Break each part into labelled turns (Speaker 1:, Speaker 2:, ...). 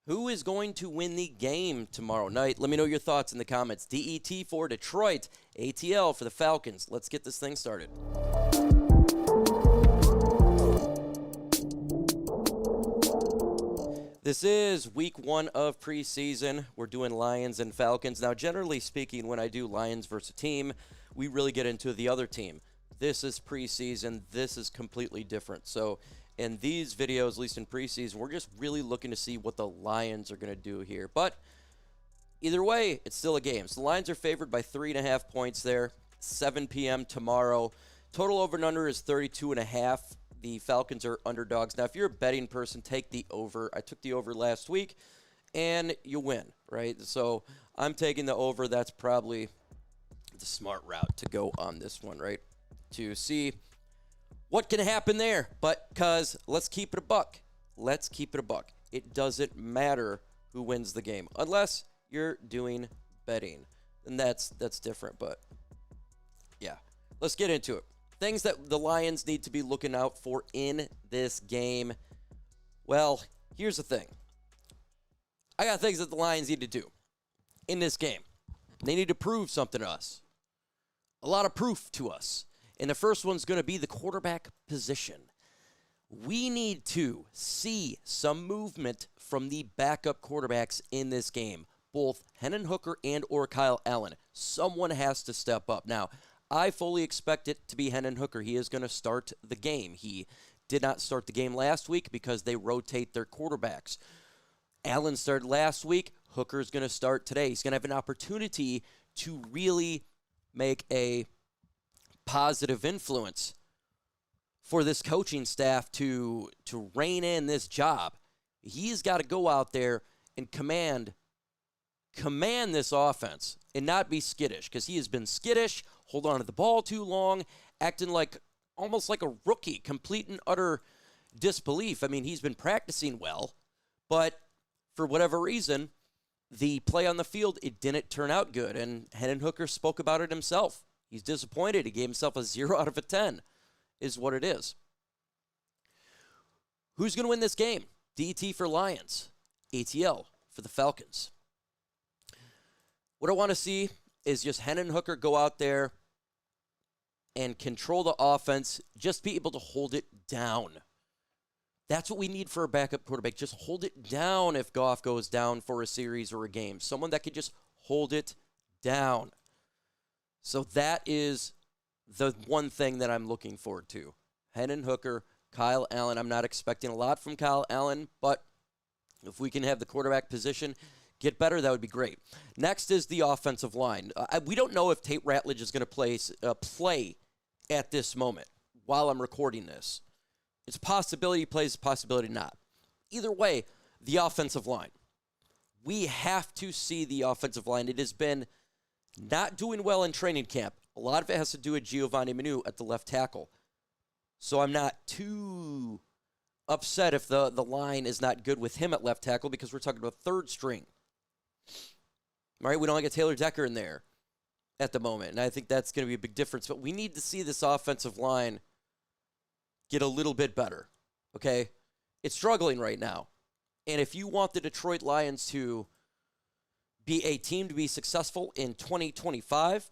Speaker 1: Who is going to win the game tomorrow night? Let me know your thoughts in the comments. DET for Detroit, ATL for the Falcons. Let's get this thing started. This is week 1 of preseason. We're doing Lions and Falcons. Now, generally speaking, when I do Lions versus a team, we really get into the other team. This is preseason. This is completely different. So in these videos, at least in preseason, we're just really looking to see what the Lions are going to do here. But either way, it's still a game. So the Lions are favored by 3.5 points there. 7 p.m. tomorrow. Total over and under is 32.5. The Falcons are underdogs. Now, if you're a betting person, take the over. I took the over last week, and you win, right? So I'm taking the over. That's probably the smart route to go on this one, right? To see what can happen there. But because let's keep it a buck. Let's keep it a buck. It doesn't matter who wins the game unless you're doing betting. And that's different, but yeah. Let's get into it. Things that the Lions need to be looking out for in this game. Well, here's the thing. I got things that the Lions need to do in this game. They need to prove something to us. A lot of proof to us. And the first one's going to be the quarterback position. We need to see some movement from the backup quarterbacks in this game. Both Hendon Hooker and or Kyle Allen. Someone has to step up. Now, I fully expect it to be Hendon Hooker. He is going to start the game. He did not start the game last week because they rotate their quarterbacks. Allen started last week. Hooker is going to start today. He's going to have an opportunity to really make a positive influence for this coaching staff to rein in this job. He's got to go out there and command this offense and not be skittish, because he has been skittish, hold on to the ball too long, acting like almost like a rookie, complete and utter disbelief. I mean, he's been practicing well, but for whatever reason, the play on the field, it didn't turn out good, and Hendon Hooker spoke about it himself. He's disappointed. He gave himself a 0 out of a 10, is what it is. Who's going to win this game? DET for Lions, ATL for the Falcons. What I want to see is just Hendon Hooker go out there and control the offense, just be able to hold it down. That's what we need for a backup quarterback. Just hold it down if Goff goes down for a series or a game. Someone that could just hold it down. So that is the one thing that I'm looking forward to. Hendon Hooker, Kyle Allen. I'm not expecting a lot from Kyle Allen, but if we can have the quarterback position get better, that would be great. Next is the offensive line. We don't know if Tate Ratledge is going to play at this moment while I'm recording this. It's a possibility he plays, possibility not. Either way, the offensive line. We have to see the offensive line. It has been not doing well in training camp. A lot of it has to do with Giovanni Manu at the left tackle. So I'm not too upset if the line is not good with him at left tackle, because we're talking about third string. All right, we don't get Taylor Decker in there at the moment, and I think that's going to be a big difference. But we need to see this offensive line get a little bit better, okay? It's struggling right now. And if you want the Detroit Lions to be a team to be successful in 2025,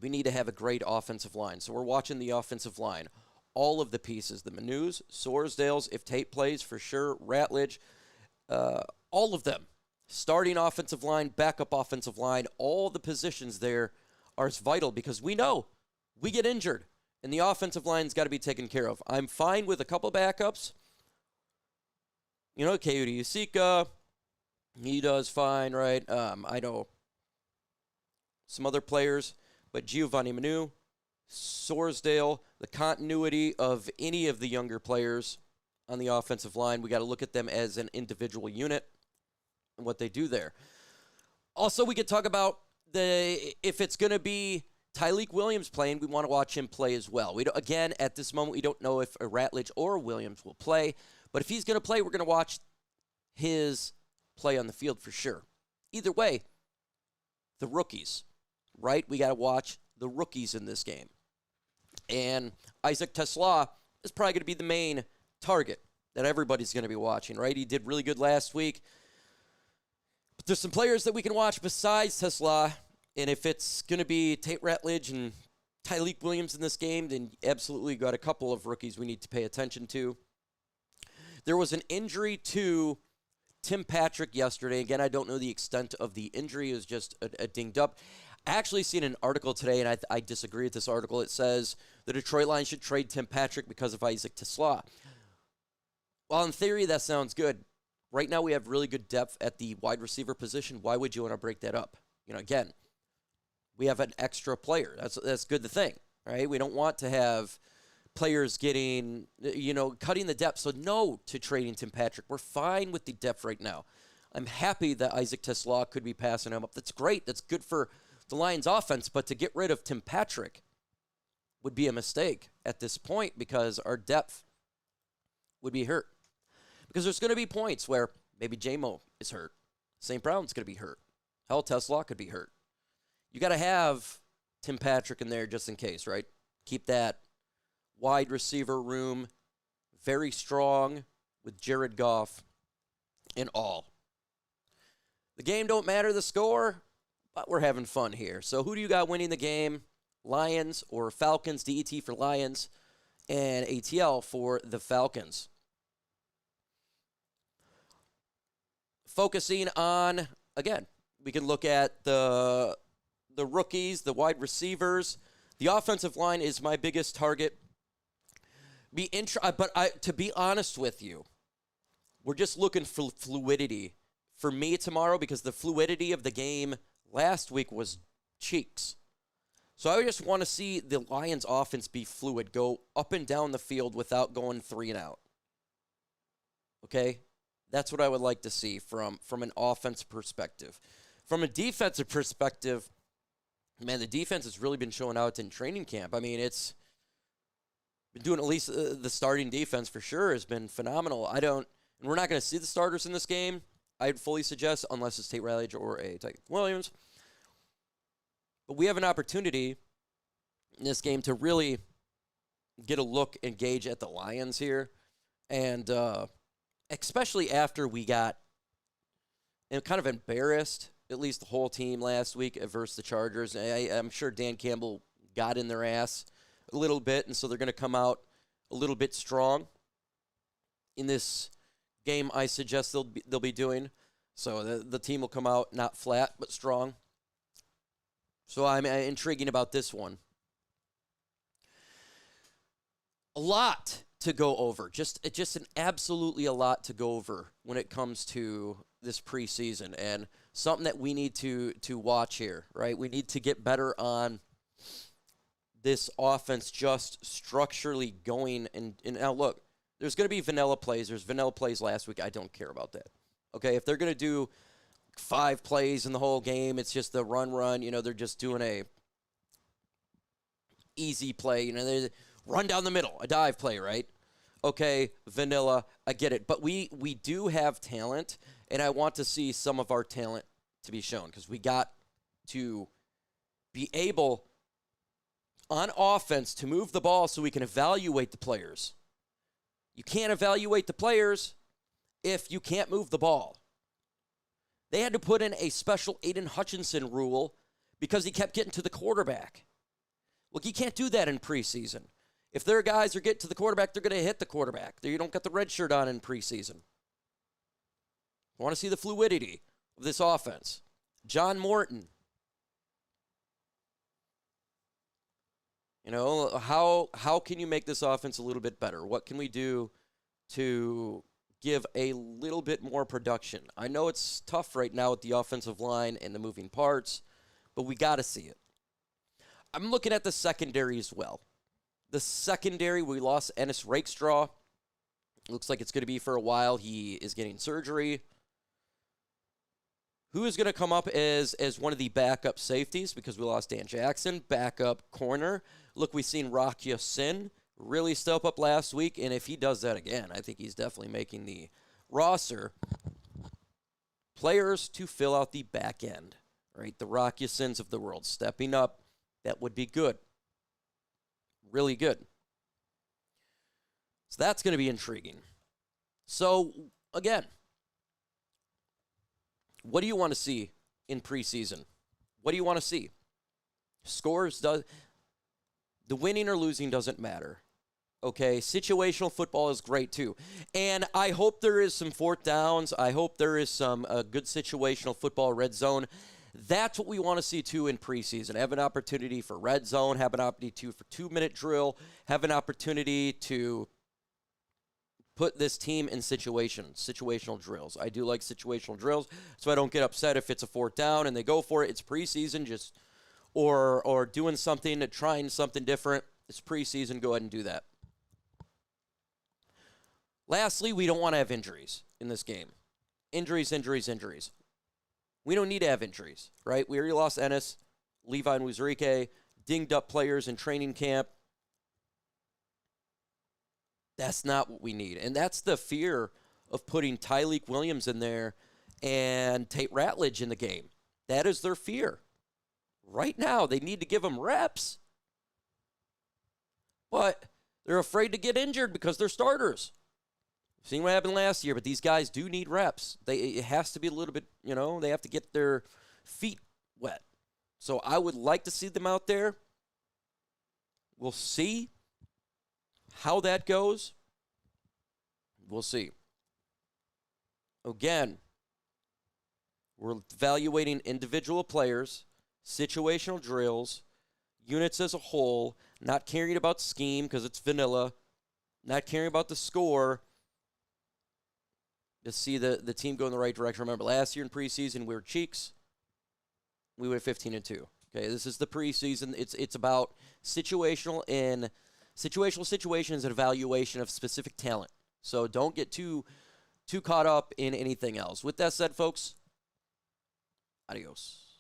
Speaker 1: we need to have a great offensive line. So we're watching the offensive line. All of the pieces, the Manus, Sorsdales, if Tate plays for sure, Ratledge, all of them. Starting offensive line, backup offensive line, all the positions there are vital, because we know we get injured, and the offensive line's got to be taken care of. I'm fine with a couple backups. You know, Kayode Usika, he does fine, right? I know some other players, but Giovanni Manu, Sorsdale, the continuity of any of the younger players on the offensive line, we got to look at them as an individual unit and what they do there. Also, we could talk about if it's going to be Tyleik Williams playing, we want to watch him play as well. Again, at this moment, we don't know if a Ratledge or a Williams will play, but if he's going to play, we're going to watch his play on the field for sure. Either way, the rookies, right? We got to watch the rookies in this game. And Isaac TeSlaa is probably going to be the main target that everybody's going to be watching, right? He did really good last week. But there's some players that we can watch besides TeSlaa, and if it's going to be Tate Ratledge and Tyleik Williams in this game, then absolutely got a couple of rookies we need to pay attention to. There was an injury to Tim Patrick yesterday. Again, I don't know the extent of the injury. It was just a dinged up. I actually seen an article today, and I disagree with this article. It says the Detroit Lions should trade Tim Patrick because of Isaac TeSlaa. Well, in theory, that sounds good. Right now, we have really good depth at the wide receiver position. Why would you want to break that up? Again, we have an extra player. That's good to think, right? We don't want to have players getting, cutting the depth. So no to trading Tim Patrick. We're fine with the depth right now. I'm happy that Isaac TeSlaa could be passing him up. That's great. That's good for the Lions offense. But to get rid of Tim Patrick would be a mistake at this point because our depth would be hurt. Because there's going to be points where maybe J-Mo is hurt. St. Brown's going to be hurt. Hell, TeSlaa could be hurt. You got to have Tim Patrick in there just in case, right? Keep that wide receiver room very strong with Jared Goff and all. The game don't matter the score, but we're having fun here. So who do you got winning the game? Lions or Falcons? DET for Lions and ATL for the Falcons. Focusing on, again, we can look at the rookies, the wide receivers. The offensive line is my biggest target. To be honest with you, we're just looking for fluidity for me tomorrow because the fluidity of the game last week was cheeks. So I just want to see the Lions offense be fluid, go up and down the field without going 3 and out. Okay? That's what I would like to see from an offensive perspective. From a defensive perspective, man, the defense has really been showing out in training camp. I mean, it's been doing at least the starting defense for sure has been phenomenal. And we're not going to see the starters in this game, I'd fully suggest, unless it's Tate Ratledge or a Tyleik Williams. But we have an opportunity in this game to really get a look and gauge at the Lions here. And especially after we got kind of embarrassed, at least the whole team last week versus the Chargers. I'm sure Dan Campbell got in their ass a little bit, and so they're going to come out a little bit strong in this game. I suggest they'll be doing so. The team will come out not flat but strong. So I'm intriguing about this one. A lot to go over, just an absolutely a lot to go over when it comes to this preseason, and something that we need to watch here, right? We need to get better on this offense just structurally going. And now, look, there's going to be vanilla plays. There's vanilla plays last week. I don't care about that. Okay, if they're going to do 5 plays in the whole game, it's just the run. They're just doing a easy play. They run down the middle, a dive play, right? Okay, vanilla, I get it. But we do have talent, and I want to see some of our talent to be shown because we got to be able on offense to move the ball so we can evaluate the players. You can't evaluate the players if you can't move the ball. They had to put in a special Aiden Hutchinson rule because he kept getting to the quarterback. Look, you can't do that in preseason. If their guys are getting to the quarterback, they're going to hit the quarterback. You don't got the red shirt on in preseason. I want to see the fluidity of this offense. John Morton. How can you make this offense a little bit better? What can we do to give a little bit more production? I know it's tough right now with the offensive line and the moving parts, but we got to see it. I'm looking at the secondary as well. The secondary, we lost Ennis Rakestraw. Looks like it's going to be for a while. He is getting surgery. Who is going to come up as one of the backup safeties because we lost Dan Jackson, backup corner. Look, we've seen Mike St really step up last week, and if he does that again, I think he's definitely making the roster. Players to fill out the back end, right? The Mike St's of the world stepping up. That would be good. Really good. So that's going to be intriguing. So, again, what do you want to see in preseason? What do you want to see? Scores, the winning or losing doesn't matter. Okay, situational football is great too. And I hope there is some fourth downs. I hope there is some good situational football, red zone. That's what we want to see too in preseason. Have an opportunity for red zone, have an opportunity for 2-minute drill, have an opportunity to put this team in situational drills. I do like situational drills, so I don't get upset if it's a fourth down and they go for it. It's preseason, just or doing something, trying something different. It's preseason, go ahead and do that. Lastly, we don't want to have injuries in this game. Injuries. We don't need to have injuries, right? We already lost Ennis, Levi, and Wuzurike, dinged up players in training camp. That's not what we need. And that's the fear of putting Tyleik Williams in there and Tate Ratledge in the game. That is their fear. Right now, they need to give them reps. But they're afraid to get injured because they're starters. Seen what happened last year, but these guys do need reps. It has to be a little bit, they have to get their feet wet. So I would like to see them out there. We'll see how that goes. We'll see. Again, we're evaluating individual players, situational drills, units as a whole, not caring about scheme because it's vanilla, not caring about the score. To see the team go in the right direction. Remember, last year in preseason, we were cheeks. We went 15-2. Okay, this is the preseason. It's about situational situations and evaluation of specific talent. So don't get too caught up in anything else. With that said, folks, adios.